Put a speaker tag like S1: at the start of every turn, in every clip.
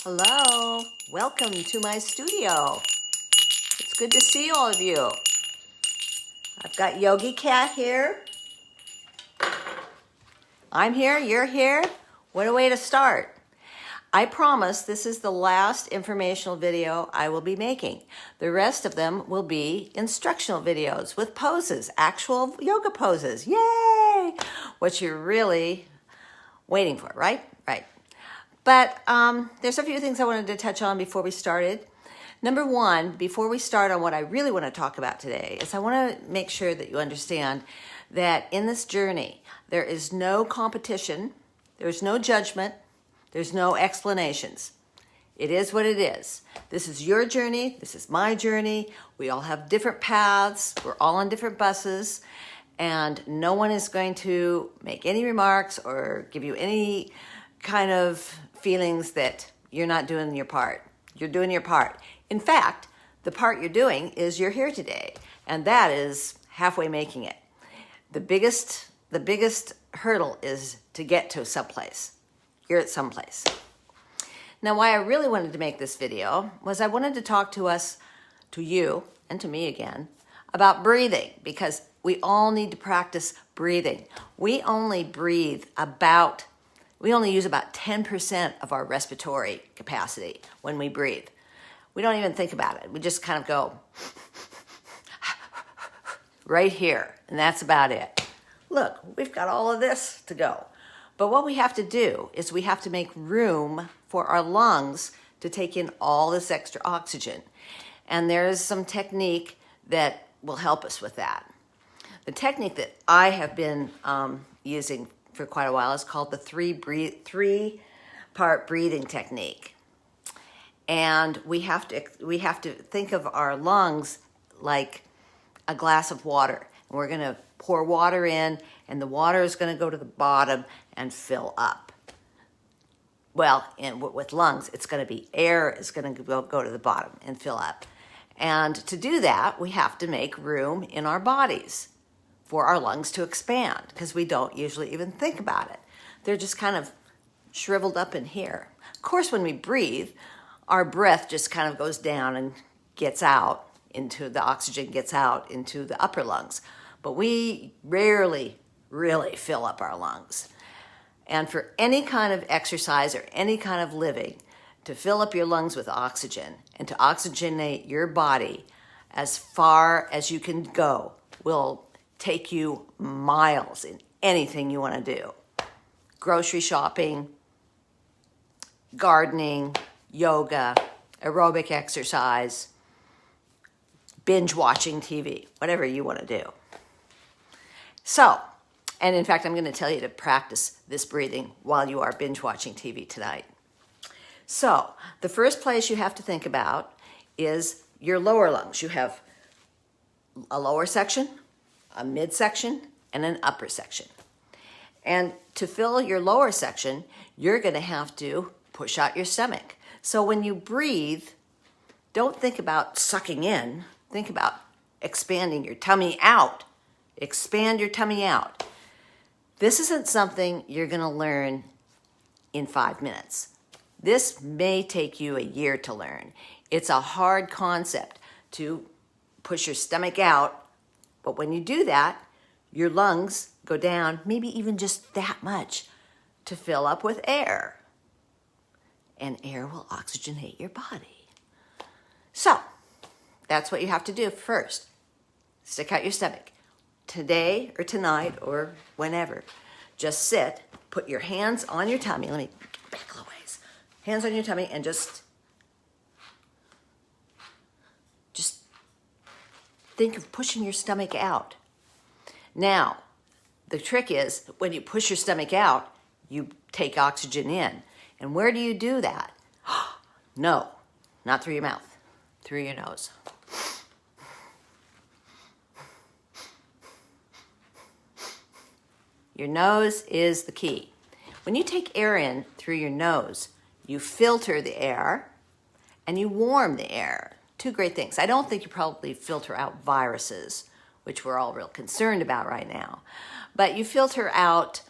S1: Hello, welcome to my studio. It's good to see all of you. I've got Yogi Cat here. I'm here, you're here. What a way to start. I promise this is the last informational video I will be making. The rest of them will be instructional videos with poses, actual yoga poses. Yay! What you're really waiting for, right? Right. But there's a few things I wanted to touch on before we started. Number one, before we start on what I really want to talk about today, is I want to make sure that you understand that in this journey, there is no competition, there's no judgment, there's no explanations. It is what it is. This is your journey, this is my journey. We all have different paths, we're all on different buses, and no one is going to make any remarks or give you any kind of feelings that you're not doing your part. You're doing your part. In fact, the part you're doing is you're here today, and that is halfway making it. The biggest hurdle is to get to someplace. You're at someplace. Now, why I really wanted to make this video was I wanted to talk to you, and to me again, about breathing, because we all need to practice breathing. We only use about 10% of our respiratory capacity when we breathe. We don't even think about it. We just kind of go right here, and that's about it. Look, we've got all of this to go. But what we have to do is we have to make room for our lungs to take in all this extra oxygen. And there is some technique that will help us with that. The technique that I have been using for quite a while is called the three-part breathing technique. And we have to think of our lungs like a glass of water. And we're going to pour water in, and the water is going to go to the bottom and fill up. Well, with lungs, it's going to be air is going to go to the bottom and fill up. And to do that, we have to make room in our bodies for our lungs to expand, because we don't usually even think about it. They're just kind of shriveled up in here. Of course, when we breathe, our breath just kind of goes down and gets out into the oxygen, gets out into the upper lungs. But we rarely really fill up our lungs. And for any kind of exercise or any kind of living, to fill up your lungs with oxygen and to oxygenate your body as far as you can go will take you miles in anything you want to do. Grocery shopping, gardening, yoga, aerobic exercise, binge watching TV, whatever you want to do. So, and in fact, I'm going to tell you to practice this breathing while you are binge watching TV tonight. So, the first place you have to think about is your lower lungs. You have a lower section, a midsection, and an upper section. And to fill your lower section, you're going to have to push out your stomach. So when you breathe, don't think about sucking in. Think about expanding your tummy out. Expand your tummy out. This isn't something you're going to learn in 5 minutes. This may take you a year to learn. It's a hard concept to push your stomach out, but when you do that, your lungs go down, maybe even just that much, to fill up with air. And air will oxygenate your body. So, that's what you have to do first. Stick out your stomach. Today or tonight or whenever, just sit, put your hands on your tummy. Let me get back a little ways. Hands on your tummy and just think of pushing your stomach out. Now, the trick is when you push your stomach out, you take oxygen in. And where do you do that? No, not through your mouth, through your nose. Your nose is the key. When you take air in through your nose, you filter the air and you warm the air. Two great things. I don't think you probably filter out viruses, which we're all real concerned about right now. But you filter out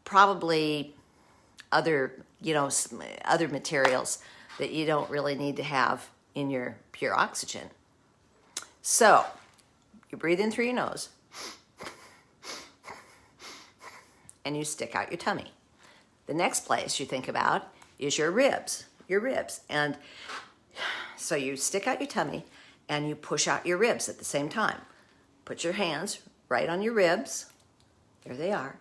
S1: probably other materials that you don't really need to have in your pure oxygen. So you breathe in through your nose and you stick out your tummy. The next place you think about is your ribs. And so you stick out your tummy and you push out your ribs at the same time. Put your hands right on your ribs. There they are.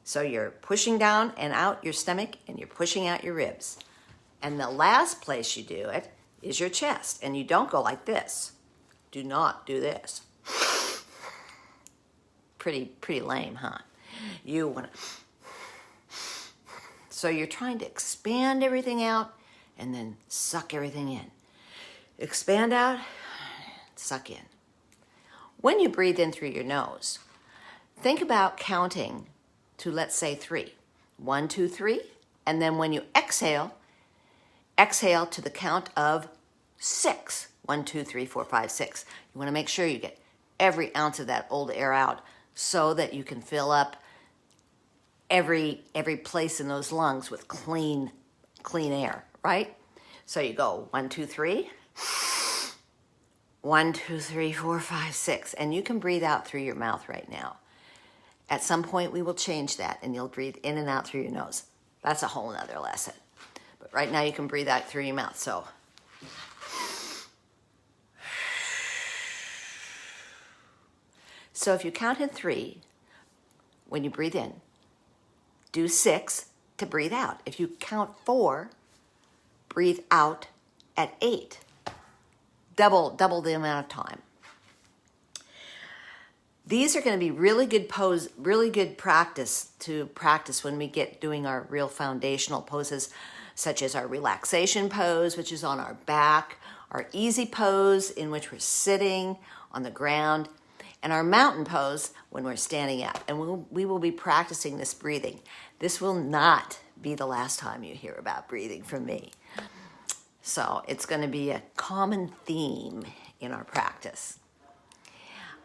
S1: So you're pushing down and out your stomach and you're pushing out your ribs. And the last place you do it is your chest. And you don't go like this. Do not do this. Pretty lame, huh? You want to. So you're trying to expand everything out and then suck everything in. Expand out, suck in. When you breathe in through your nose, think about counting to, let's say, 3. 1, 2, 3. And then when you exhale to the count of 6. 1, 2, 3, 4, 5, 6. You want to make sure you get every ounce of that old air out so that you can fill up every place in those lungs with clean air, right? So you go 1, 2, 3. 1, 2, 3, 4, 5, 6. And you can breathe out through your mouth right now. At some point, we will change that, and you'll breathe in and out through your nose. That's a whole nother lesson. But right now, you can breathe out through your mouth. So if you count in 3, when you breathe in, do 6 to breathe out. If you count 4, breathe out at 8. Double the amount of time. These are going to be really good practice when we get doing our real foundational poses, such as our relaxation pose, which is on our back, our easy pose in which we're sitting on the ground, and our mountain pose when we're standing up. And we will be practicing this breathing. This will not be the last time you hear about breathing from me. So it's going to be a common theme in our practice.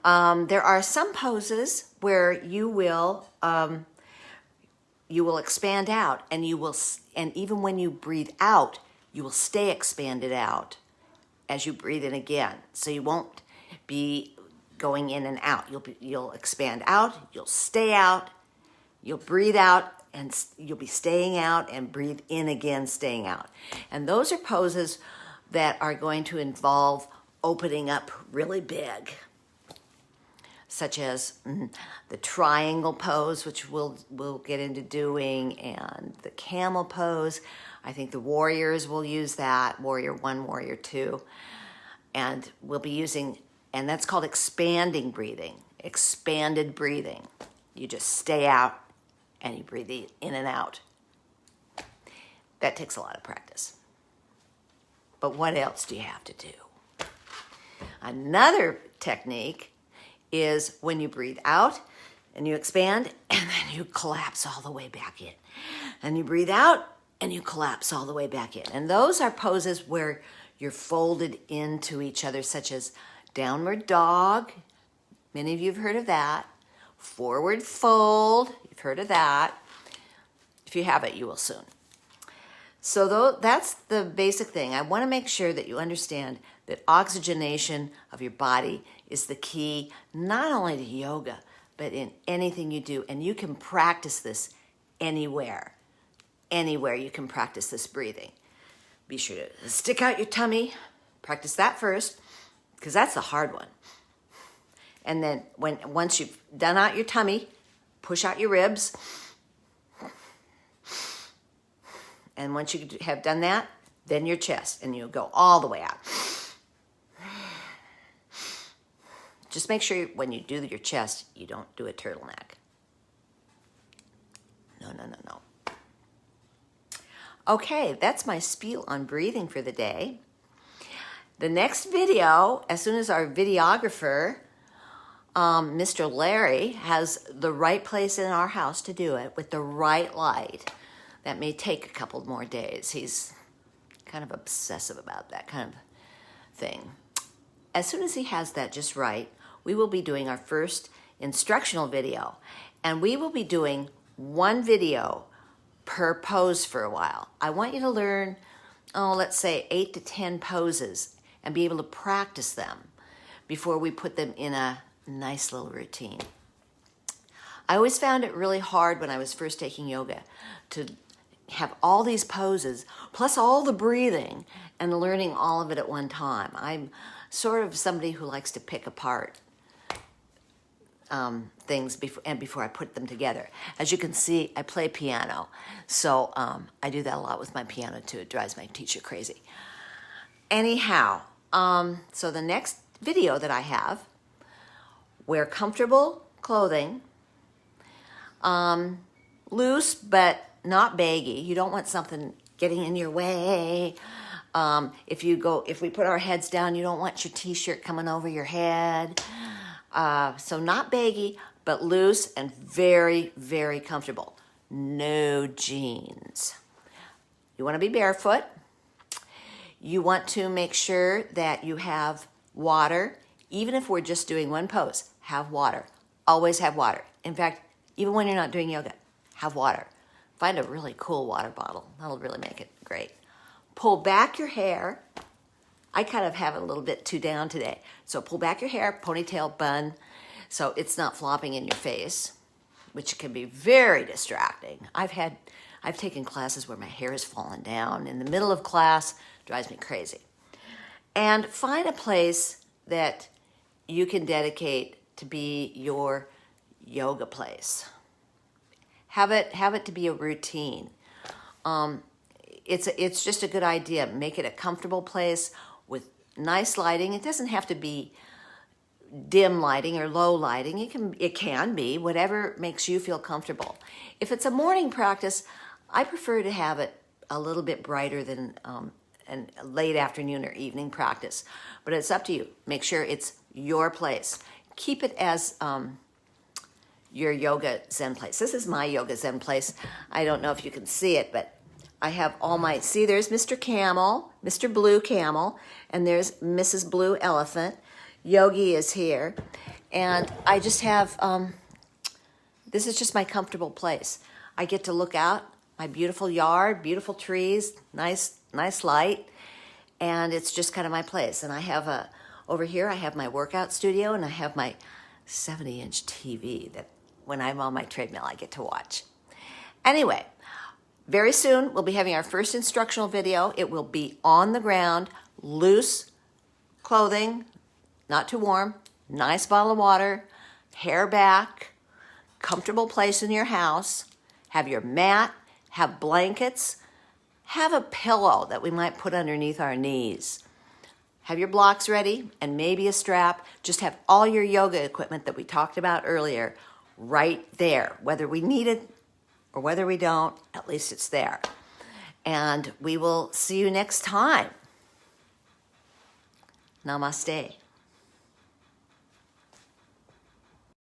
S1: There are some poses where you will expand out, and even when you breathe out, you will stay expanded out as you breathe in again. So you won't be going in and out. You'll expand out, you'll stay out, you'll breathe out, and you'll be staying out and breathe in again, staying out. And those are poses that are going to involve opening up really big, such as the triangle pose, which we'll get into doing, and the camel pose. I think the warriors will use that, warrior 1, warrior 2. And we'll be using, and that's called expanding breathing, expanded breathing. You just stay out and you breathe in and out. That takes a lot of practice. But what else do you have to do? Another technique is when you breathe out and you expand and then you collapse all the way back in. And you breathe out and you collapse all the way back in. And those are poses where you're folded into each other, such as downward dog. Many of you have heard of that. Forward fold. You've heard of that. If you haven't, you will soon. So that's the basic thing. I want to make sure that you understand that oxygenation of your body is the key, not only to yoga, but in anything you do. And you can practice this anywhere. Anywhere you can practice this breathing. Be sure to stick out your tummy. Practice that first, because that's the hard one. And then once you've done out your tummy, push out your ribs. And once you have done that, then your chest, and you'll go all the way out. Just make sure when you do your chest, you don't do a turtleneck. No. Okay, that's my spiel on breathing for the day. The next video, as soon as our videographer, Mr. Larry, has the right place in our house to do it with the right light, that may take a couple more days. He's kind of obsessive about that kind of thing. As soon as he has that just right, we will be doing our first instructional video. And we will be doing one video per pose for a while. I want you to learn, let's say 8 to 10 poses and be able to practice them before we put them in a nice little routine. I always found it really hard when I was first taking yoga to have all these poses, plus all the breathing and learning all of it at one time. I'm sort of somebody who likes to pick apart things before I put them together. As you can see, I play piano, so I do that a lot with my piano too. It drives my teacher crazy. Anyhow, so the next video that I have, wear comfortable clothing, loose but not baggy. You don't want something getting in your way. If we put our heads down, you don't want your t-shirt coming over your head. So not baggy, but loose and very, very comfortable. No jeans. You want to be barefoot. You want to make sure that you have water. Even if we're just doing one pose, have water. Always have water. In fact, even when you're not doing yoga, have water. Find a really cool water bottle. That'll really make it great. Pull back your hair. I kind of have it a little bit too down today. So pull back your hair, ponytail, bun, so it's not flopping in your face, which can be very distracting. I've taken classes where my hair has fallen down in the middle of class. Drives me crazy. And find a place that you can dedicate to be your yoga place. Have it to be a routine. It's just a good idea. Make it a comfortable place with nice lighting. It doesn't have to be dim lighting or low lighting. It can be whatever makes you feel comfortable. If it's a morning practice, I prefer to have it a little bit brighter than a late afternoon or evening practice. But it's up to you. Make sure it's your place. Keep it as your yoga Zen place. This is my yoga Zen place. I don't know if you can see it, but I have all my, see, there's Mr. Camel, Mr. Blue Camel, and there's Mrs. Blue Elephant. Yogi is here. And I just have, this is just my comfortable place. I get to look out, my beautiful yard, beautiful trees, nice light, and it's just kind of my place. And I have over here, I have my workout studio, and I have my 70-inch TV that when I'm on my treadmill, I get to watch. Anyway, very soon we'll be having our first instructional video. It will be on the ground, loose clothing, not too warm, nice bottle of water, hair back, comfortable place in your house. Have your mat, have blankets, have a pillow that we might put underneath our knees. Have your blocks ready and maybe a strap. Just have all your yoga equipment that we talked about earlier right there. Whether we need it or whether we don't, at least it's there. And we will see you next time. Namaste.